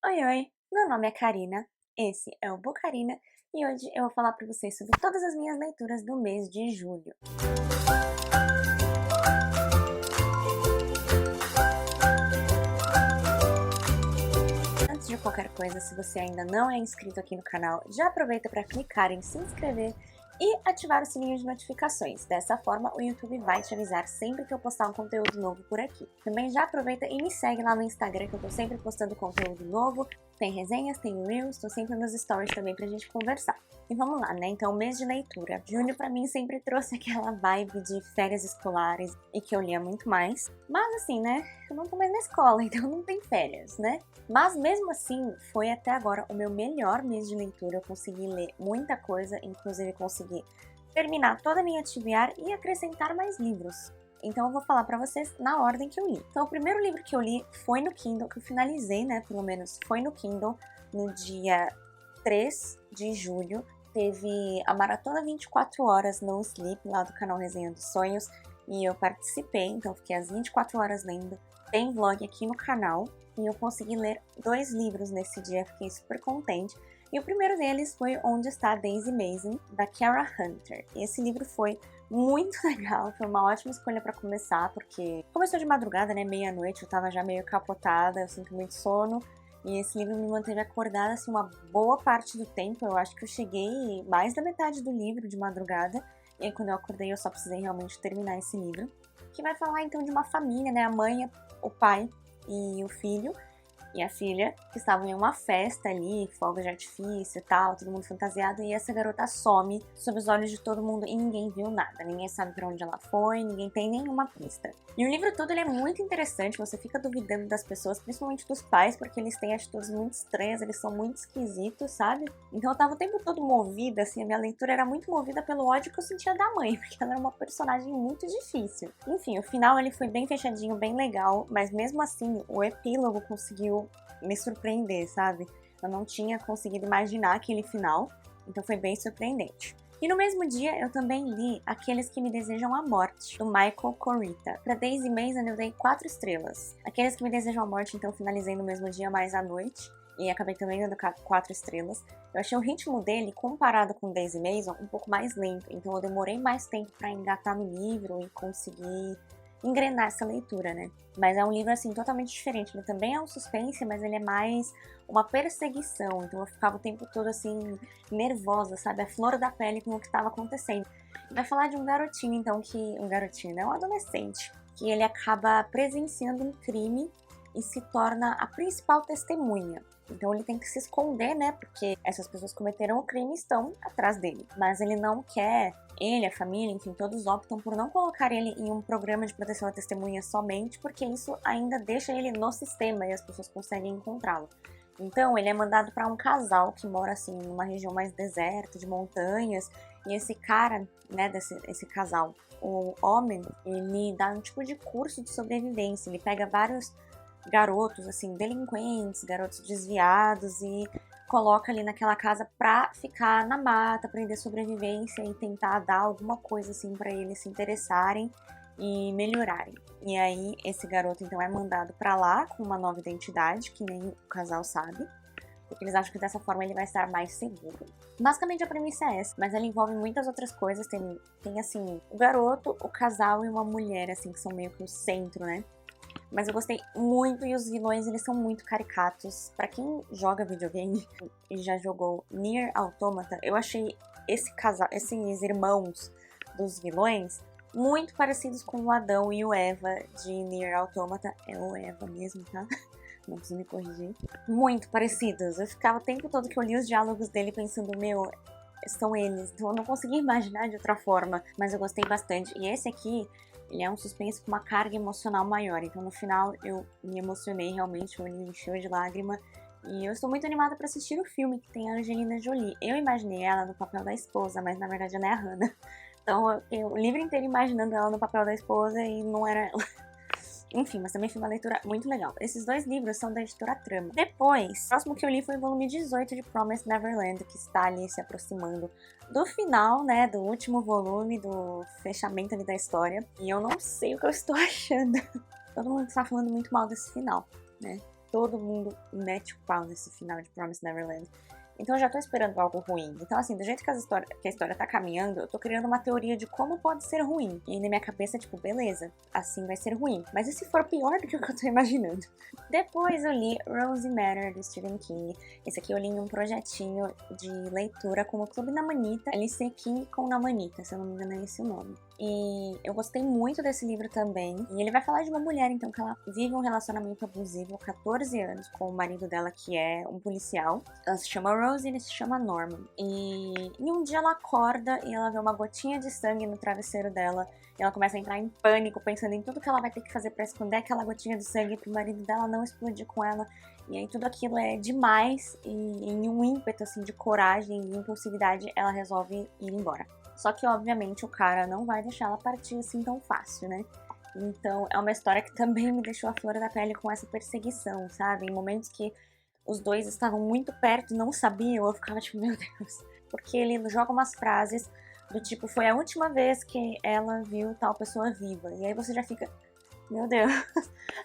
Oi, oi! Meu nome é Karina, esse é o Bucarina e hoje eu vou falar para vocês sobre todas as minhas leituras do mês de julho. Antes de qualquer coisa, se você ainda não é inscrito aqui no canal, já aproveita para clicar em se inscrever e ativar o sininho de notificações. Dessa forma, o YouTube vai te avisar sempre que eu postar um conteúdo novo por aqui. Também já aproveita e me segue lá no Instagram, que eu tô sempre postando conteúdo novo. Tem resenhas, tem reels, tô sempre nos stories também pra gente conversar. E vamos lá, né? Então, mês de leitura. Julho pra mim sempre trouxe aquela vibe de férias escolares e que eu lia muito mais. Mas assim, né? Eu não tô mais na escola, então não tem férias, né? Mas mesmo assim, foi até agora o meu melhor mês de leitura. Eu consegui ler muita coisa, inclusive consegui terminar toda a minha TBR e acrescentar mais livros. Então eu vou falar pra vocês na ordem que eu li. Então o primeiro livro que eu li foi no Kindle, que eu finalizei, né, pelo menos foi no Kindle, no dia 3 de julho. Teve a Maratona 24 Horas No Sleep, lá do canal Resenha dos Sonhos, e eu participei, então fiquei as 24 horas lendo. Tem vlog aqui no canal, e eu consegui ler 2 livros nesse dia, fiquei super contente. E o primeiro deles foi Onde Está Daisy Mason, da Kara Hunter. E esse livro foi muito legal, foi uma ótima escolha para começar, porque começou de madrugada, né, meia-noite, eu tava já meio capotada, eu sinto muito sono. E esse livro me manteve acordada assim uma boa parte do tempo. Eu acho que eu cheguei mais da metade do livro de madrugada. E aí, quando eu acordei, eu só precisei realmente terminar esse livro. Que vai falar então de uma família, né? A mãe, o pai e o filho. E a filha, que estavam em uma festa ali, fogos de artifício e tal, todo mundo fantasiado, e essa garota some sob os olhos de todo mundo e ninguém viu nada, ninguém sabe pra onde ela foi, ninguém tem nenhuma pista. E o livro todo ele é muito interessante, você fica duvidando das pessoas, principalmente dos pais, porque eles têm atitudes muito estranhas, eles são muito esquisitos, sabe? Então eu tava o tempo todo movida, assim, a minha leitura era muito movida pelo ódio que eu sentia da mãe, porque ela era uma personagem muito difícil. Enfim, o final ele foi bem fechadinho, bem legal, mas mesmo assim, o epílogo conseguiu me surpreender, sabe? Eu não tinha conseguido imaginar aquele final, então foi bem surpreendente. E no mesmo dia eu também li Aqueles que Me Desejam a Morte, do Michael Kurita. Pra Daisy Mason eu dei 4 estrelas. Aqueles que Me Desejam a Morte então finalizei no mesmo dia, mais à noite, e acabei também dando 4 estrelas. Eu achei o ritmo dele, comparado com Daisy Mason, um pouco mais lento, então eu demorei mais tempo pra engatar no livro e conseguir engrenar essa leitura, né? Mas é um livro, assim, totalmente diferente. Ele também é um suspense, mas ele é mais uma perseguição. Então eu ficava o tempo todo, assim, nervosa, sabe? A flor da pele com o que estava acontecendo. Vai falar de um garotinho, então, que... Um garotinho, né? Um adolescente. Que ele acaba presenciando um crime e se torna a principal testemunha. Então ele tem que se esconder, né? Porque essas pessoas cometeram o crime e estão atrás dele. Mas ele não quer, ele, a família, enfim, todos optam por não colocar ele em um programa de proteção à testemunha somente, porque isso ainda deixa ele no sistema e as pessoas conseguem encontrá-lo. Então ele é mandado para um casal que mora assim numa região mais deserta, de montanhas, e esse cara, né, esse casal, o homem, ele dá um tipo de curso de sobrevivência, ele pega vários garotos, assim, delinquentes, garotos desviados e coloca ali naquela casa pra ficar na mata, aprender sobrevivência e tentar dar alguma coisa, assim, pra eles se interessarem e melhorarem. E aí, esse garoto, então, é mandado pra lá com uma nova identidade, que nem o casal sabe, porque eles acham que dessa forma ele vai estar mais seguro. Basicamente a premissa é essa, mas ela envolve muitas outras coisas, tem assim, o garoto, o casal e uma mulher, assim, que são meio que o centro, né? Mas eu gostei muito e os vilões, eles são muito caricatos. Pra quem joga videogame e já jogou Nier Automata, eu achei esse casal, esses irmãos dos vilões muito parecidos com o Adão e o Eva de Nier Automata. É o Eva mesmo, tá? Não preciso me corrigir. Muito parecidos. Eu ficava o tempo todo que eu li os diálogos dele pensando, meu, são eles. Então eu não conseguia imaginar de outra forma. Mas eu gostei bastante. E esse aqui, ele é um suspense com uma carga emocional maior, então no final eu me emocionei realmente, o olho me encheu de lágrima, e eu estou muito animada para assistir o filme que tem a Angelina Jolie. Eu imaginei ela no papel da esposa, mas na verdade ela é a Hannah. Então eu o livro inteiro imaginando ela no papel da esposa e não era ela. Enfim, mas também foi uma leitura muito legal. Esses 2 livros são da editora Trama. Depois, o próximo que eu li foi o volume 18 de Promised Neverland, que está ali se aproximando do final, né, do último volume, do fechamento ali da história. E eu não sei o que eu estou achando. Todo mundo está falando muito mal desse final, né? todo mundo mete o pau nesse final de Promised Neverland. Então eu já tô esperando algo ruim. Então assim, do jeito que a história tá caminhando, eu tô criando uma teoria de como pode ser ruim. E aí na minha cabeça, tipo, beleza, assim vai ser ruim. Mas e se for pior do que o que eu tô imaginando? Depois eu li Rosie Matter, do Stephen King. Esse aqui eu li em um projetinho de leitura com o Clube Namanita. LC King com Namanita, se eu não me engano é esse o nome. E eu gostei muito desse livro também. E ele vai falar de uma mulher, então, que ela vive um relacionamento abusivo há 14 anos com o marido dela, que é um policial. Ela se chama Rose e ele se chama Norman. E um dia ela acorda e ela vê uma gotinha de sangue no travesseiro dela. E ela começa a entrar em pânico, pensando em tudo que ela vai ter que fazer pra esconder aquela gotinha de sangue pro marido dela não explodir com ela. E aí tudo aquilo é demais e em um ímpeto assim de coragem e impulsividade ela resolve ir embora. Só que obviamente o cara não vai deixar ela partir assim tão fácil, né? Então é uma história que também me deixou a flor da pele com essa perseguição, sabe? Em momentos que os dois estavam muito perto e não sabiam, eu ficava tipo, meu Deus. Porque ele joga umas frases do tipo, foi a última vez que ela viu tal pessoa viva. E aí você já fica, meu Deus,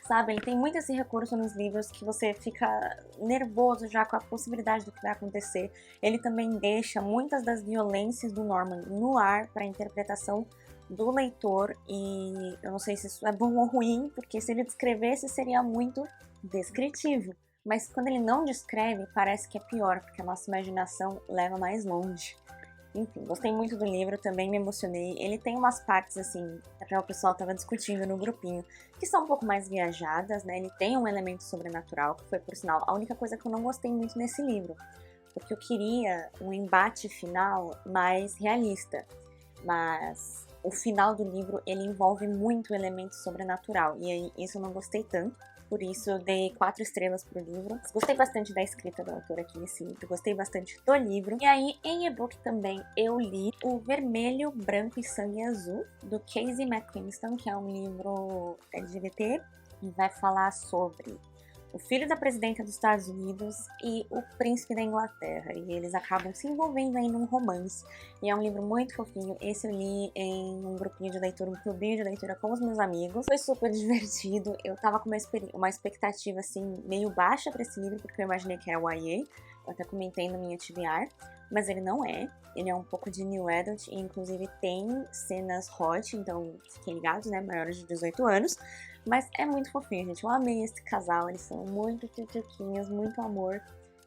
sabe? Ele tem muito esse recurso nos livros que você fica nervoso já com a possibilidade do que vai acontecer. Ele também deixa muitas das violências do Norman no ar para a interpretação do leitor. E eu não sei se isso é bom ou ruim, porque se ele descrevesse seria muito descritivo. Mas quando ele não descreve, parece que é pior, porque a nossa imaginação leva mais longe. Enfim, gostei muito do livro, também me emocionei. Ele tem umas partes, assim, até o pessoal tava discutindo no grupinho, que são um pouco mais viajadas, né? Ele tem um elemento sobrenatural, que foi, por sinal, a única coisa que eu não gostei muito nesse livro. Porque eu queria um embate final mais realista. Mas o final do livro, ele envolve muito elemento sobrenatural. E aí, isso eu não gostei tanto. Por isso eu dei 4 estrelas pro livro. Gostei bastante da escrita da autora aqui nesse livro. Gostei bastante do livro. E aí, em e-book também, eu li O Vermelho, Branco e Sangue Azul, do Casey McQuiston, que é um livro LGBT. E vai falar sobre o filho da presidenta dos Estados Unidos e o príncipe da Inglaterra. E eles acabam se envolvendo aí num romance. E é um livro muito fofinho. Esse eu li em um grupinho de leitura, um clubinho de leitura com os meus amigos. Foi super divertido. Eu tava com uma expectativa, assim, meio baixa pra esse livro, porque eu imaginei que era YA. Eu até comentei na minha TBR. Mas ele não é. Ele é um pouco de New Adult e inclusive tem cenas hot, então fiquem ligados, né? Maiores de 18 anos. Mas é muito fofinho, gente. Eu amei esse casal, eles são muito tchutchuquinhos, muito amor.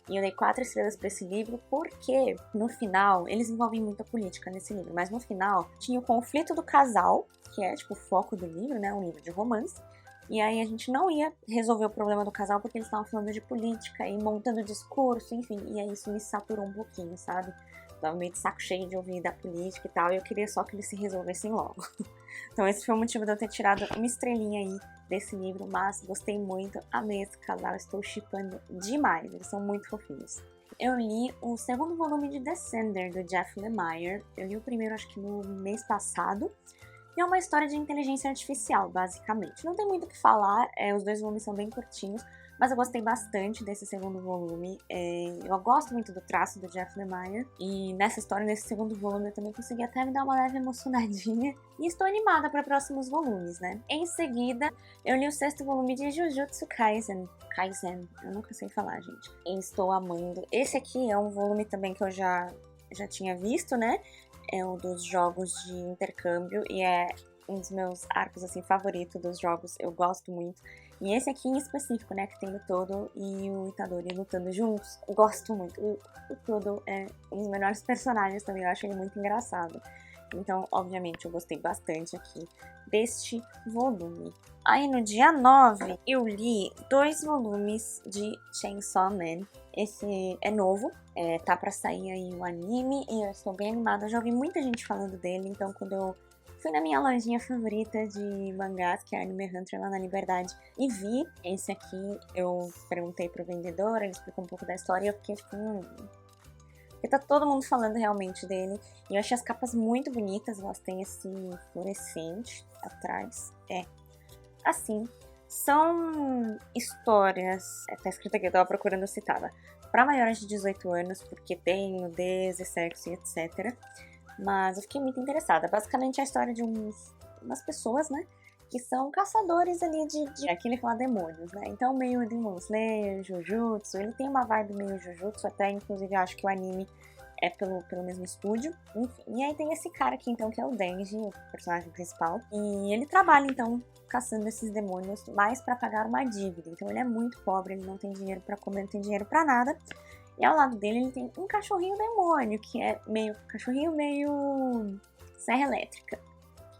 E eu dei 4 estrelas pra esse livro porque no final, eles envolvem muita política nesse livro, mas no final tinha o conflito do casal, que é tipo o foco do livro, né? Um livro de romance. E aí a gente não ia resolver o problema do casal porque eles estavam falando de política e montando discurso, enfim. E aí isso me saturou um pouquinho, sabe? Tava meio de saco cheio de ouvir da política e tal, e eu queria só que eles se resolvessem logo. Então esse foi o motivo de eu ter tirado uma estrelinha aí desse livro, mas gostei muito, amei esse casal, estou shippando demais, eles são muito fofinhos. Eu li o segundo volume de Descender, do Jeff Lemire. Eu li o primeiro acho que no mês passado. E é uma história de inteligência artificial, basicamente. Não tem muito o que falar, os 2 volumes são bem curtinhos, mas eu gostei bastante desse segundo volume. Eu gosto muito do traço do Jeff Lemire, e nessa história, nesse segundo volume, eu também consegui até me dar uma leve emocionadinha. E estou animada para próximos volumes, né? Em seguida, eu li o 6º volume de Jujutsu Kaisen. Eu nunca sei falar, gente. E estou amando. Esse aqui é um volume também que eu já tinha visto, né? É um dos jogos de intercâmbio e é um dos meus arcos, assim, favoritos dos jogos. Eu gosto muito. E esse aqui em específico, né, que tem o Todo e o Itadori lutando juntos. Eu gosto muito. O Todo é um dos melhores personagens também. Eu acho ele muito engraçado. Então, obviamente, eu gostei bastante aqui deste volume. Aí, no dia 9, eu li 2 volumes de Chainsaw Man. Esse é novo, tá pra sair aí o anime e eu estou bem animada. Eu já ouvi muita gente falando dele, então quando eu fui na minha lojinha favorita de mangás, que é a Anime Hunter, lá na Liberdade, e vi esse aqui, eu perguntei pro vendedor, ele explicou um pouco da história e eu fiquei tipo, porque tá todo mundo falando realmente dele. E eu achei as capas muito bonitas, elas têm esse fluorescente atrás. Assim, são histórias, tá escrito aqui, eu tava procurando citada, para maiores de 18 anos, porque tem nudez e sexo e etc. Mas eu fiquei muito interessada. Basicamente é a história de umas pessoas, né, que são caçadores ali aqui ele fala demônios, né? Então meio Demon Slayer, Jujutsu, ele tem uma vibe meio Jujutsu, até inclusive acho que o anime é pelo mesmo estúdio, enfim. E aí tem esse cara aqui então que é o Denji, o personagem principal, e ele trabalha então caçando esses demônios mais pra pagar uma dívida. Então ele é muito pobre, ele não tem dinheiro pra comer, não tem dinheiro pra nada. E ao lado dele ele tem um cachorrinho demônio, que é meio cachorrinho meio serra elétrica,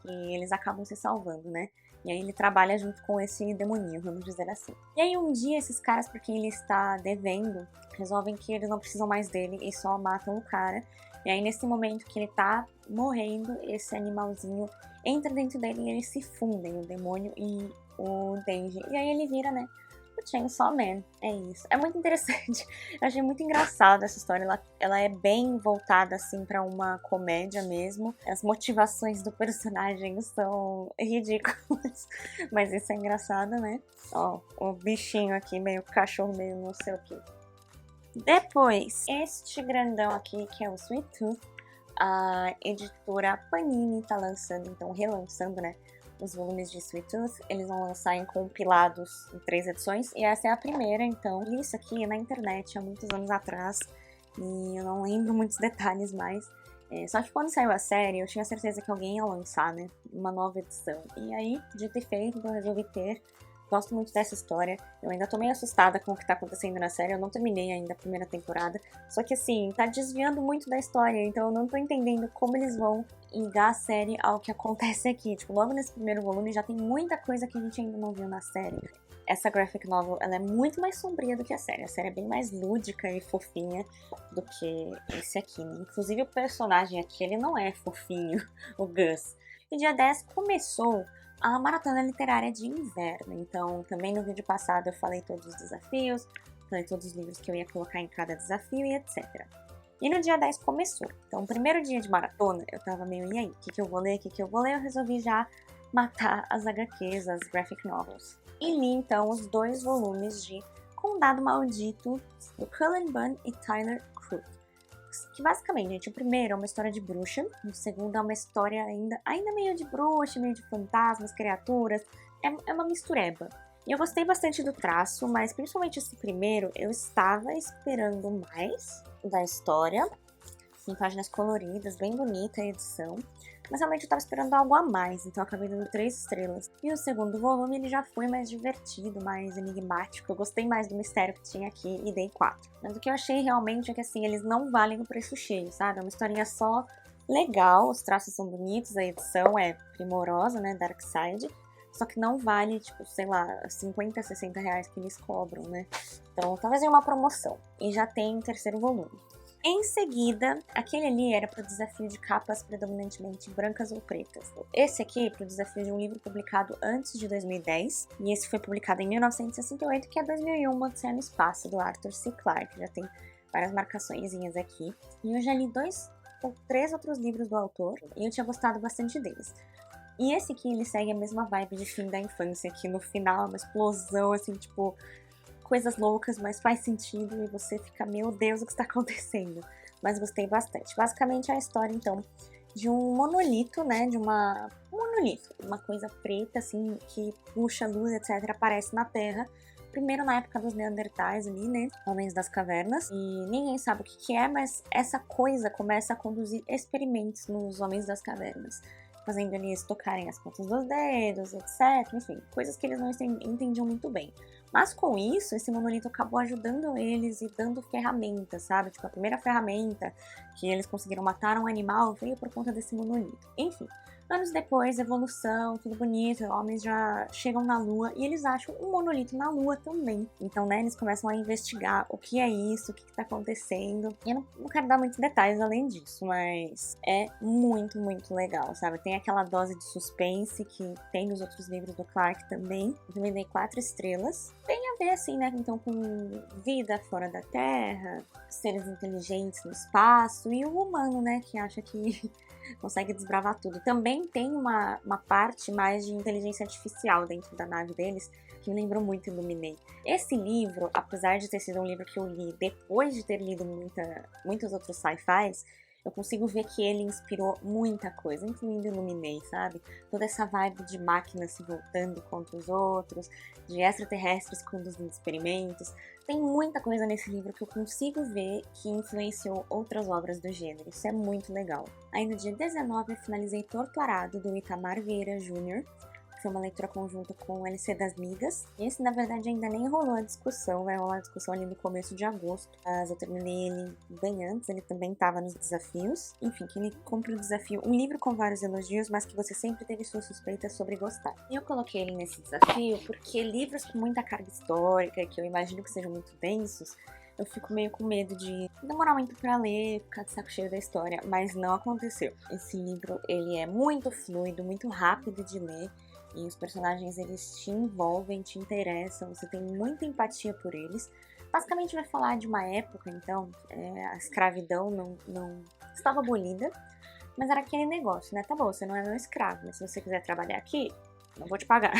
que eles acabam se salvando, né? E aí ele trabalha junto com esse demoninho, vamos dizer assim. E aí um dia esses caras, por quem ele está devendo, resolvem que eles não precisam mais dele e só matam o cara. E aí nesse momento que ele tá morrendo, esse animalzinho entra dentro dele e eles se fundem, o demônio e o Denji. E aí ele vira, né, o Chainsaw Man. É isso. É muito interessante. Eu achei muito engraçada essa história. Ela é bem voltada, assim, pra uma comédia mesmo. As motivações do personagem são ridículas. Mas isso é engraçado, né? Ó, o bichinho aqui, meio cachorro, meio não sei o que. Depois, este grandão aqui, que é o Sweet Tooth, a editora Panini tá lançando, então relançando, né, os volumes de Sweet Tooth. Eles vão lançar em compilados em 3 edições, e essa é a primeira, então. Li isso aqui na internet há muitos anos atrás, e eu não lembro muitos detalhes mais. Só que quando saiu a série, eu tinha certeza que alguém ia lançar, né, uma nova edição. E aí, dito e feito, então eu resolvi ter. Gosto muito dessa história. Eu ainda tô meio assustada com o que tá acontecendo na série. Eu não terminei ainda a primeira temporada. Só que assim, tá desviando muito da história. Então eu não tô entendendo como eles vão ligar a série ao que acontece aqui. Tipo, logo nesse primeiro volume já tem muita coisa que a gente ainda não viu na série. Essa graphic novel, ela é muito mais sombria do que a série. A série é bem mais lúdica e fofinha do que esse aqui, né? Inclusive o personagem aqui, ele não é fofinho, o Gus. E dia 10 começou a maratona literária de inverno. Então, também no vídeo passado eu falei todos os desafios, falei todos os livros que eu ia colocar em cada desafio e etc. E no dia 10 começou. Então, o primeiro dia de maratona, eu tava meio, e aí? O que eu vou ler? O que eu vou ler? Eu resolvi já matar as HQs, as graphic novels. E li, então, os 2 volumes de Condado Maldito, do Cullen Bunn e Tyler Crook. Que basicamente, gente, o primeiro é uma história de bruxa, o segundo é uma história ainda meio de bruxa, meio de fantasmas, criaturas, é uma mistureba. E eu gostei bastante do traço, mas principalmente esse primeiro, eu estava esperando mais da história, em páginas coloridas, bem bonita a edição, mas realmente eu tava esperando algo a mais, então eu acabei dando 3 estrelas. E o segundo volume, ele já foi mais divertido, mais enigmático, eu gostei mais do mistério que tinha aqui e dei 4. Mas o que eu achei realmente é que, assim, eles não valem o preço cheio, sabe? É uma historinha só legal, os traços são bonitos, a edição é primorosa, né, Dark Side, só que não vale, tipo, sei lá, 50, 60 reais que eles cobram, né? Então, talvez em uma promoção. E já tem terceiro volume. Em seguida, aquele ali era para o desafio de capas predominantemente brancas ou pretas. Esse aqui para o desafio de um livro publicado antes de 2010, e esse foi publicado em 1968, que é 2001, Odisseia no Espaço, do Arthur C. Clarke. Já tem várias marcaçõezinhas aqui. E eu já li 2 ou 3 outros livros do autor, e eu tinha gostado bastante deles. E esse aqui, ele segue a mesma vibe de fim da infância, que no final é uma explosão, assim, tipo, coisas loucas, mas faz sentido e você fica, meu Deus, o que está acontecendo? Mas gostei bastante. Basicamente é a história, então, de um monolito, né, um monolito, uma coisa preta, assim, que puxa luz, etc, aparece na Terra, primeiro na época dos Neandertais ali, né, homens das cavernas, e ninguém sabe o que é, mas essa coisa começa a conduzir experimentos nos homens das cavernas, fazendo eles tocarem as pontas dos dedos, etc, enfim, coisas que eles não entendiam muito bem. Mas com isso, esse monolito acabou ajudando eles e dando ferramentas, sabe? Tipo, a primeira ferramenta que eles conseguiram matar um animal veio por conta desse monolito. Enfim, anos depois, evolução, tudo bonito, homens já chegam na Lua e eles acham um monolito na Lua também. Então, né, eles começam a investigar o que é isso, o que tá acontecendo. E eu não quero dar muitos detalhes além disso, mas é muito, muito legal, sabe? Tem aquela dose de suspense que tem nos outros livros do Clarke também. Eu também dei 4 estrelas. Tem a ver, assim, né, então com vida fora da Terra, seres inteligentes no espaço e o humano, né, que acha que consegue desbravar tudo. Também tem uma parte mais de inteligência artificial dentro da nave deles, que me lembrou muito Illuminae. Esse livro, apesar de ter sido um livro que eu li depois de ter lido muitos outros sci-fis, eu consigo ver que ele inspirou muita coisa, incluindo Illuminae, sabe? Toda essa vibe de máquinas se voltando contra os outros, de extraterrestres conduzindo experimentos. Tem muita coisa nesse livro que eu consigo ver que influenciou outras obras do gênero. Isso é muito legal. Aí no dia 19 eu finalizei Torto Arado, do Itamar Vieira Jr., foi uma leitura conjunta com o LC das Migas. E esse, na verdade, ainda nem rolou a discussão, vai rolar a discussão ali no começo de agosto. Mas eu terminei ele bem antes, ele também estava nos desafios. Enfim, que ele cumpre o desafio, um livro com vários elogios, mas que você sempre teve suas suspeitas sobre gostar. E eu coloquei ele nesse desafio porque livros com muita carga histórica, que eu imagino que sejam muito densos, eu fico meio com medo de demorar muito pra ler, ficar de saco cheio da história, mas não aconteceu. Esse livro, ele é muito fluido, muito rápido de ler, e os personagens, eles te envolvem, te interessam, você tem muita empatia por eles. Basicamente vai falar de uma época, então, a escravidão não estava abolida, mas era aquele negócio, né? Tá bom, você não é meu escravo, mas se você quiser trabalhar aqui, não vou te pagar.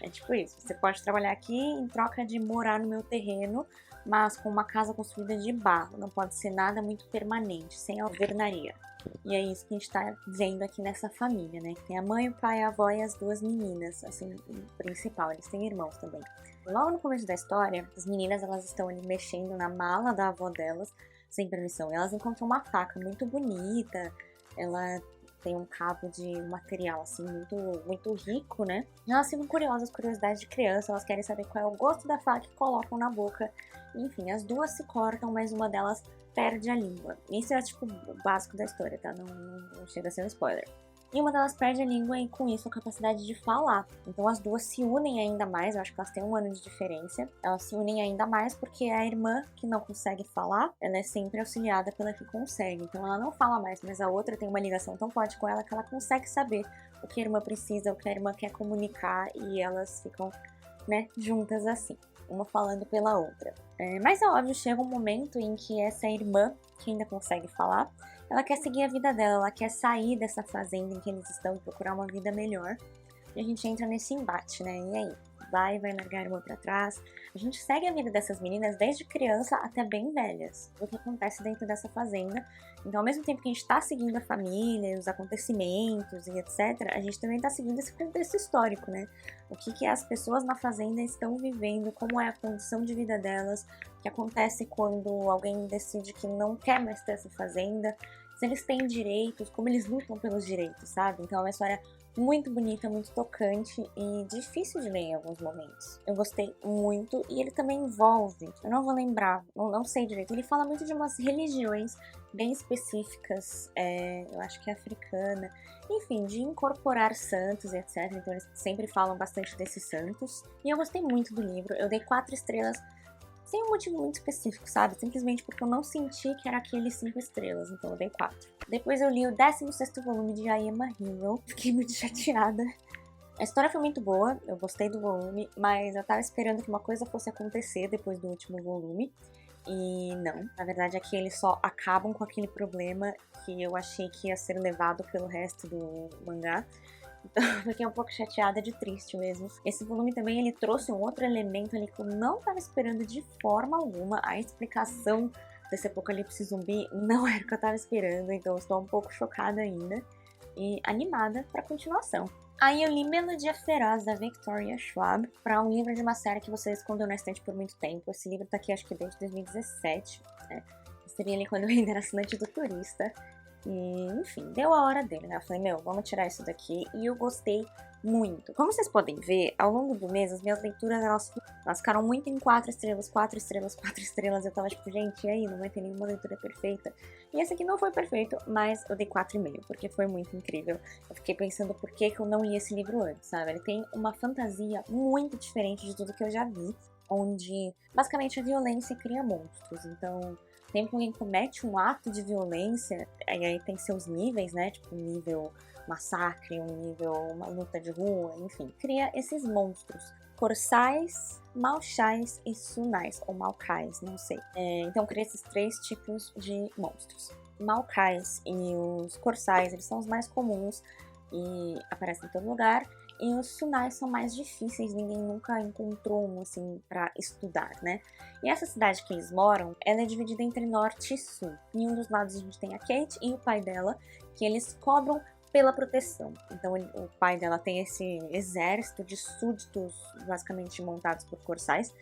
É tipo isso, você pode trabalhar aqui em troca de morar no meu terreno, mas com uma casa construída de barro, não pode ser nada muito permanente, sem alvenaria. E é isso que a gente tá vendo aqui nessa família, né? Tem a mãe, o pai, a avó e as duas meninas, assim, o principal, eles têm irmãos também. Logo no começo da história, as meninas, elas estão ali mexendo na mala da avó delas, sem permissão. Elas encontram uma faca muito bonita, ela tem um cabo de material, assim, muito rico, né? E elas ficam curiosas, curiosidade de criança, elas querem saber qual é o gosto da faca e colocam na boca. Enfim, as duas se cortam, mas uma delas perde a língua. Isso é, tipo, o básico da história, tá? Não chega a ser um spoiler. E uma delas perde a língua e, com isso, a capacidade de falar. Então, as duas se unem ainda mais. Eu acho que elas têm 1 ano de diferença. Elas se unem ainda mais porque a irmã, que não consegue falar, ela é sempre auxiliada pela que consegue. Então, ela não fala mais, mas a outra tem uma ligação tão forte com ela que ela consegue saber o que a irmã precisa, o que a irmã quer comunicar. E elas ficam, né, juntas assim, uma falando pela outra. Mas é óbvio, chega um momento em que essa irmã, que ainda consegue falar, ela quer seguir a vida dela, ela quer sair dessa fazenda em que eles estão e procurar uma vida melhor. E a gente entra nesse embate, né? E aí? Vai largar a irmã pra trás? A gente segue a vida dessas meninas desde criança até bem velhas. O que acontece dentro dessa fazenda. Então, ao mesmo tempo que a gente tá seguindo a família, os acontecimentos e etc., a gente também tá seguindo esse contexto histórico, né? O que as pessoas na fazenda estão vivendo, como é a condição de vida delas, o que acontece quando alguém decide que não quer mais ter essa fazenda, se eles têm direitos, como eles lutam pelos direitos, sabe? Então é uma história muito bonita, muito tocante e difícil de ler em alguns momentos. Eu gostei muito e ele também envolve, eu não vou lembrar, não sei direito, ele fala muito de umas religiões bem específicas, eu acho que é africana, enfim, de incorporar santos e etc. Então eles sempre falam bastante desses santos. E eu gostei muito do livro, eu dei 4 estrelas sem um motivo muito específico, sabe? Simplesmente porque eu não senti que era aqueles 5 estrelas, então eu dei 4. Depois eu li o 16º volume de I Am a Hero, fiquei muito chateada. A história foi muito boa, eu gostei do volume, mas eu tava esperando que uma coisa fosse acontecer depois do último volume. E não, na verdade aqui eles só acabam com aquele problema que eu achei que ia ser levado pelo resto do mangá. Então eu fiquei um pouco chateada, de triste mesmo. Esse volume também, ele trouxe um outro elemento ali que eu não tava esperando de forma alguma. A explicação desse apocalipse zumbi não era o que eu tava esperando, então eu estou um pouco chocada ainda e animada pra continuação. Aí eu li Melodia Feroz, da Victoria Schwab, para um livro de uma série que você escondeu na estante por muito tempo. Esse livro tá aqui acho que desde 2017, né? Seria ali quando eu ainda era assinante do Turista. E, enfim, deu a hora dele, né? Eu falei, meu, vamos tirar isso daqui. E eu gostei muito. Como vocês podem ver, ao longo do mês, as minhas leituras, elas ficaram muito em 4 estrelas, 4 estrelas, 4 estrelas. Eu tava tipo, gente, e aí? Não vai ter nenhuma leitura perfeita. E esse aqui não foi perfeito, mas eu dei 4,5, porque foi muito incrível. Eu fiquei pensando por que eu não li esse livro antes, sabe? Ele tem uma fantasia muito diferente de tudo que eu já vi, onde, basicamente, a violência cria monstros. Então, sempre que alguém comete um ato de violência, aí tem seus níveis, né? Tipo, um nível massacre, um nível uma luta de rua, enfim. Cria esses monstros. Corsais, Malchais e Sunais, ou Malkais, não sei. Então cria esses 3 tipos de monstros. Malkais e os Corsais, eles são os mais comuns e aparecem em todo lugar. e os Sunais são mais difíceis, ninguém nunca encontrou um assim pra estudar, né? E essa cidade que eles moram, ela é dividida entre norte e sul. Em um dos lados a gente tem a Kate e o pai dela, que eles cobram pela proteção. Então o pai dela tem esse exército de súditos, basicamente montados por corçais,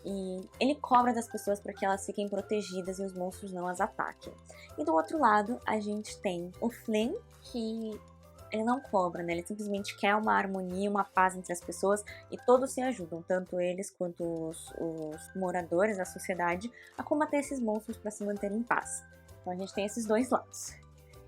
e ele cobra das pessoas para que elas fiquem protegidas e os monstros não as ataquem. E do outro lado, a gente tem o Flynn, que ele não cobra, né? Ele simplesmente quer uma harmonia, uma paz entre as pessoas e todos se ajudam, tanto eles quanto os moradores da sociedade, a combater esses monstros para se manter em paz. Então a gente tem esses dois lados.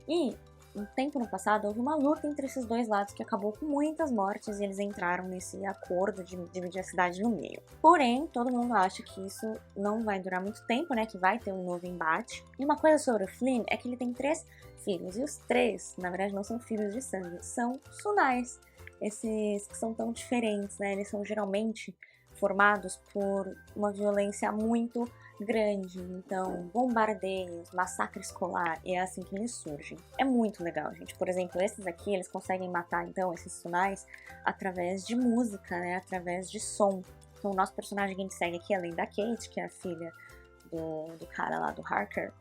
E um tempo no passado houve uma luta entre esses dois lados que acabou com muitas mortes e eles entraram nesse acordo de dividir a cidade no meio. Porém, todo mundo acha que isso não vai durar muito tempo, né? Que vai ter um novo embate. E uma coisa sobre o Flynn é que ele tem 3 filhos. E os 3, na verdade, não são filhos de sangue, são Sunais. Esses que são tão diferentes, né? Eles são geralmente formados por uma violência muito grande, então bombardeios, massacre escolar, e é assim que eles surgem. É muito legal, gente. Por exemplo, esses aqui, eles conseguem matar, então, esses Sunais através de música, né, através de som. Então, o nosso personagem que a gente segue aqui, além da Kate, que é a filha do cara lá, do Harker,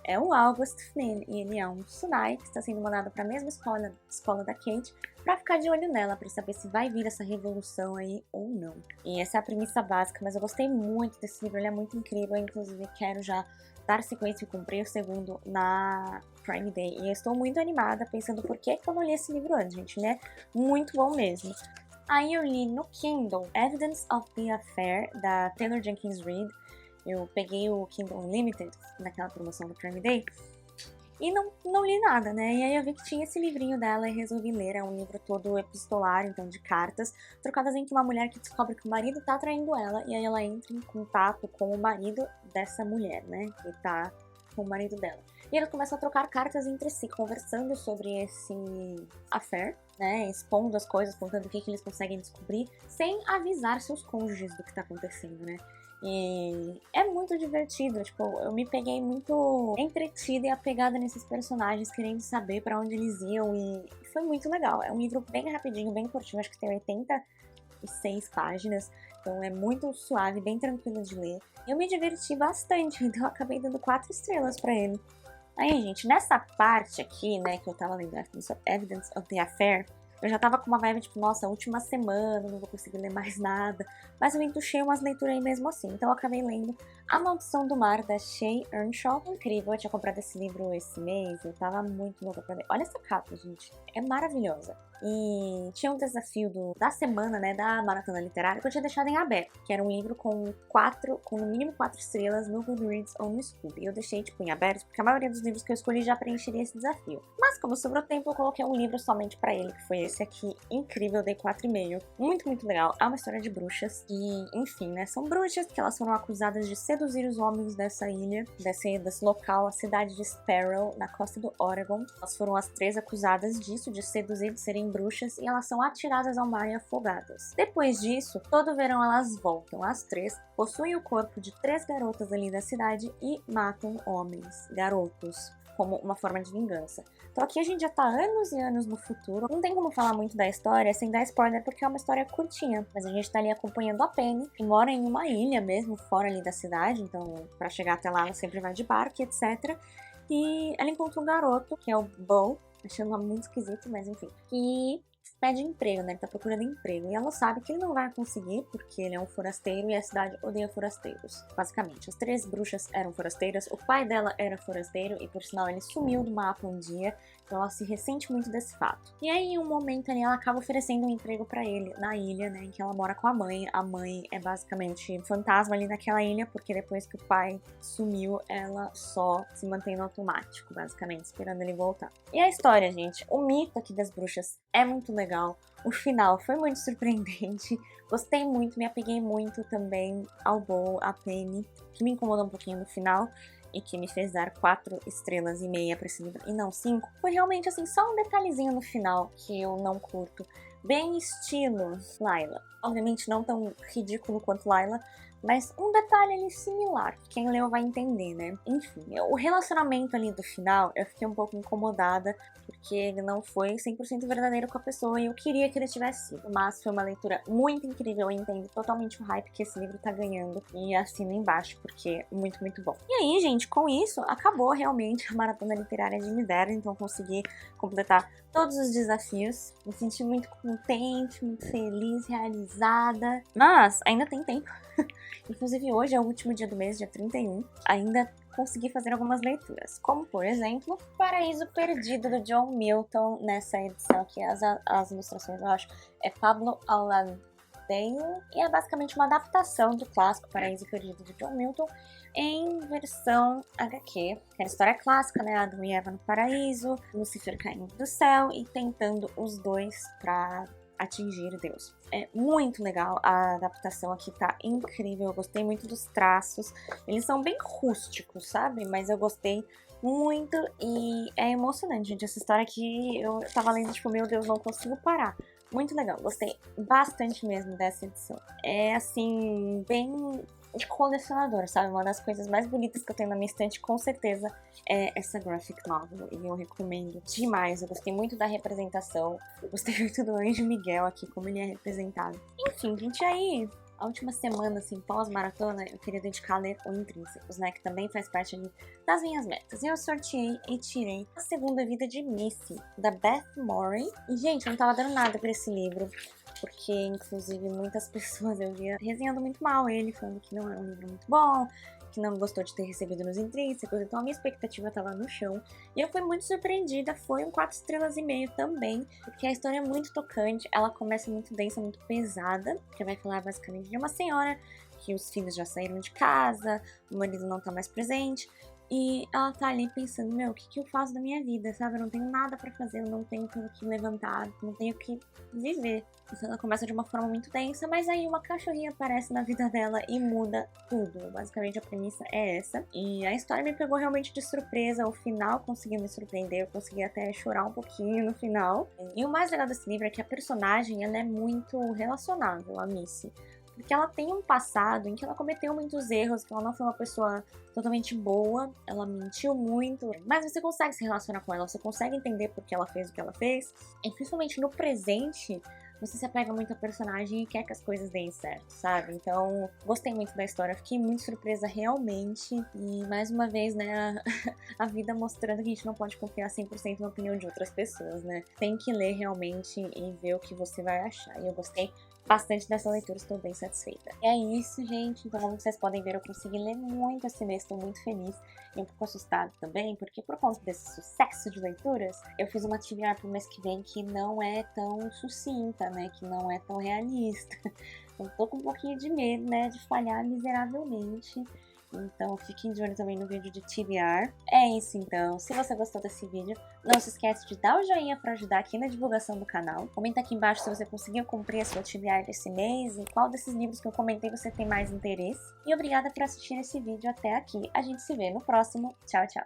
é o August Flynn, e ele é um Sunai que está sendo mandado para a mesma escola da Kate, para ficar de olho nela, para saber se vai vir essa revolução aí ou não. E essa é a premissa básica, mas eu gostei muito desse livro, ele é muito incrível, inclusive quero já dar sequência e cumprir o segundo na Prime Day. E eu estou muito animada, pensando por que eu não li esse livro antes, gente, né? Muito bom mesmo. Aí eu li no Kindle Evidence of the Affair, da Taylor Jenkins Reid. Eu peguei o Kindle Unlimited naquela promoção do Prime Day e não li nada, né? E aí eu vi que tinha esse livrinho dela e resolvi ler. É um livro todo epistolar, então de cartas, trocadas entre uma mulher que descobre que o marido tá traindo ela, e aí ela entra em contato com o marido dessa mulher, né? Que tá com o marido dela. E eles começam a trocar cartas entre si, conversando sobre esse affair, né? Expondo as coisas, contando o que eles conseguem descobrir, sem avisar seus cônjuges do que tá acontecendo, né? E é muito divertido, tipo, eu me peguei muito entretida e apegada nesses personagens, querendo saber pra onde eles iam, e foi muito legal. É um livro bem rapidinho, bem curtinho, acho que tem 86 páginas, então é muito suave, bem tranquilo de ler. Eu me diverti bastante, então eu acabei dando 4 estrelas pra ele. Aí, gente, nessa parte aqui, né, que eu tava lendo Evidence of the Affair, eu já tava com uma vibe, tipo, nossa, última semana, não vou conseguir ler mais nada. Mas eu entuchei umas leituras aí mesmo assim. Então eu acabei lendo A Maldição do Mar, da Shay Earnshaw. Incrível, eu tinha comprado esse livro esse mês, eu tava muito louca pra ler. Olha essa capa, gente, é maravilhosa. E tinha um desafio da semana, né, da Maratona Literária, que eu tinha deixado em aberto, que era um livro com no mínimo 4 estrelas no Goodreads ou no Scoob. E eu deixei, tipo, em aberto, porque a maioria dos livros que eu escolhi já preencheria esse desafio. Mas como sobrou tempo, eu coloquei um livro somente pra ele, que foi esse aqui, incrível, eu dei 4,5. Muito, muito legal. É uma história de bruxas. E, enfim, né, são bruxas que elas foram acusadas de seduzir os homens dessa ilha, desse local, a cidade de Sparrow, na costa do Oregon. Elas foram as 3 acusadas disso, de seduzir, de serem bruxas, e elas são atiradas ao mar e afogadas. Depois disso, todo verão elas voltam, as 3, possuem o corpo de 3 garotas ali da cidade e matam homens, garotos, como uma forma de vingança. Então aqui a gente já tá anos e anos no futuro. Não tem como falar muito da história sem dar spoiler, porque é uma história curtinha. Mas a gente tá ali acompanhando a Penny, que mora em uma ilha mesmo, fora ali da cidade. Então, pra chegar até lá, ela sempre vai de barco, etc. E ela encontra um garoto, que é o Bo. Achei o nome muito esquisito, mas enfim. Que pede emprego, né? Ele tá procurando emprego. E ela sabe que ele não vai conseguir, porque ele é um forasteiro e a cidade odeia forasteiros. Basicamente, as 3 bruxas eram forasteiras, o pai dela era forasteiro e, por sinal, ele sumiu do mapa um dia. Então ela se ressente muito desse fato. E aí, em um momento ali, ela acaba oferecendo um emprego pra ele na ilha, né? Em que ela mora com a mãe. A mãe é basicamente fantasma ali naquela ilha, porque depois que o pai sumiu, ela só se mantém no automático, basicamente, esperando ele voltar. E a história, gente, o mito aqui das bruxas é muito legal. O final foi muito surpreendente. Gostei muito, me apeguei muito também ao Bo, a Penny, que me incomodou um pouquinho no final e que me fez dar 4,5 estrelas pra esse livro, e não 5, foi realmente, assim, só um detalhezinho no final que eu não curto. Bem estilo Lila. Obviamente não tão ridículo quanto Lila, mas um detalhe ali similar, quem leu vai entender, né? Enfim, o relacionamento ali do final, eu fiquei um pouco incomodada, porque ele não foi 100% verdadeiro com a pessoa e eu queria que ele tivesse sido. Mas foi uma leitura muito incrível, eu entendo totalmente o hype que esse livro tá ganhando e assino embaixo, porque é muito, muito bom. E aí, gente, com isso, acabou realmente a maratona literária de Middera, então consegui completar todos os desafios. Me senti muito contente, muito feliz, realizada. Mas ainda tem tempo. Inclusive hoje é o último dia do mês, dia 31. Ainda consegui fazer algumas leituras, como por exemplo, Paraíso Perdido, do John Milton. Nessa edição aqui, as ilustrações eu acho é Pablo Alcaide, e é basicamente uma adaptação do clássico Paraíso Perdido, de John Milton, em versão HQ, que é a história clássica, né? Adão e Eva no paraíso, Lúcifer caindo do céu e tentando os dois para atingir Deus. É muito legal, a adaptação aqui tá incrível, eu gostei muito dos traços, eles são bem rústicos, sabe? Mas eu gostei muito e é emocionante, gente. Essa história aqui eu tava lendo, tipo, meu Deus, não consigo parar. Muito legal, gostei bastante mesmo dessa edição. É assim, bem de colecionador, sabe? Uma das coisas mais bonitas que eu tenho na minha estante, com certeza, é essa graphic novel. E eu recomendo demais. Eu gostei muito da representação. Eu gostei muito do Anjo Miguel aqui, como ele é representado. Enfim, gente, aí a última semana, assim, pós-maratona, eu queria dedicar a ler o Intrínsecos, né? Que também faz parte ali das minhas metas. E eu sorteei e tirei A Segunda Vida de Missy, da Beth Morey. E, gente, eu não tava dando nada pra esse livro, porque, inclusive, muitas pessoas eu via resenhando muito mal ele, falando que não era um livro muito bom, que não gostou de ter recebido nos Intrínsecos, então a minha expectativa tava no chão. E eu fui muito surpreendida, foi um 4,5 estrelas também, porque a história é muito tocante, ela começa muito densa, muito pesada, que vai falar basicamente de uma senhora que os filhos já saíram de casa, o marido não tá mais presente, e ela tá ali pensando, meu, o que eu faço da minha vida, sabe? Eu não tenho nada pra fazer, eu não tenho pelo que levantar, não tenho o que viver. Então ela começa de uma forma muito tensa, mas aí uma cachorrinha aparece na vida dela e muda tudo. Basicamente a premissa é essa. E a história me pegou realmente de surpresa, o final conseguiu me surpreender, eu consegui até chorar um pouquinho no final. E o mais legal desse livro é que a personagem, ela é muito relacionável, a Missy. Porque ela tem um passado em que ela cometeu muitos erros, que ela não foi uma pessoa totalmente boa, ela mentiu muito, mas você consegue se relacionar com ela, você consegue entender por que ela fez o que ela fez, e principalmente no presente, você se apega muito à personagem e quer que as coisas deem certo, sabe? Então, gostei muito da história, fiquei muito surpresa realmente, e mais uma vez, né, a vida mostrando que a gente não pode confiar 100% na opinião de outras pessoas, né? Tem que ler realmente e ver o que você vai achar, e eu gostei bastante dessa leitura, estou bem satisfeita. E é isso, gente. Então, como vocês podem ver, eu consegui ler muito esse mês, estou muito feliz e um pouco assustada também, porque por conta desse sucesso de leituras, eu fiz uma TBR pro mês que vem que não é tão sucinta, né, que não é tão realista. Então, tô com um pouquinho de medo, né, de falhar miseravelmente. Então fiquem de olho também no vídeo de TBR. É isso então, se você gostou desse vídeo, não se esquece de dar o joinha para ajudar aqui na divulgação do canal. Comenta aqui embaixo se você conseguiu cumprir a sua TBR desse mês e qual desses livros que eu comentei você tem mais interesse. E obrigada por assistir esse vídeo até aqui. A gente se vê no próximo. Tchau, tchau!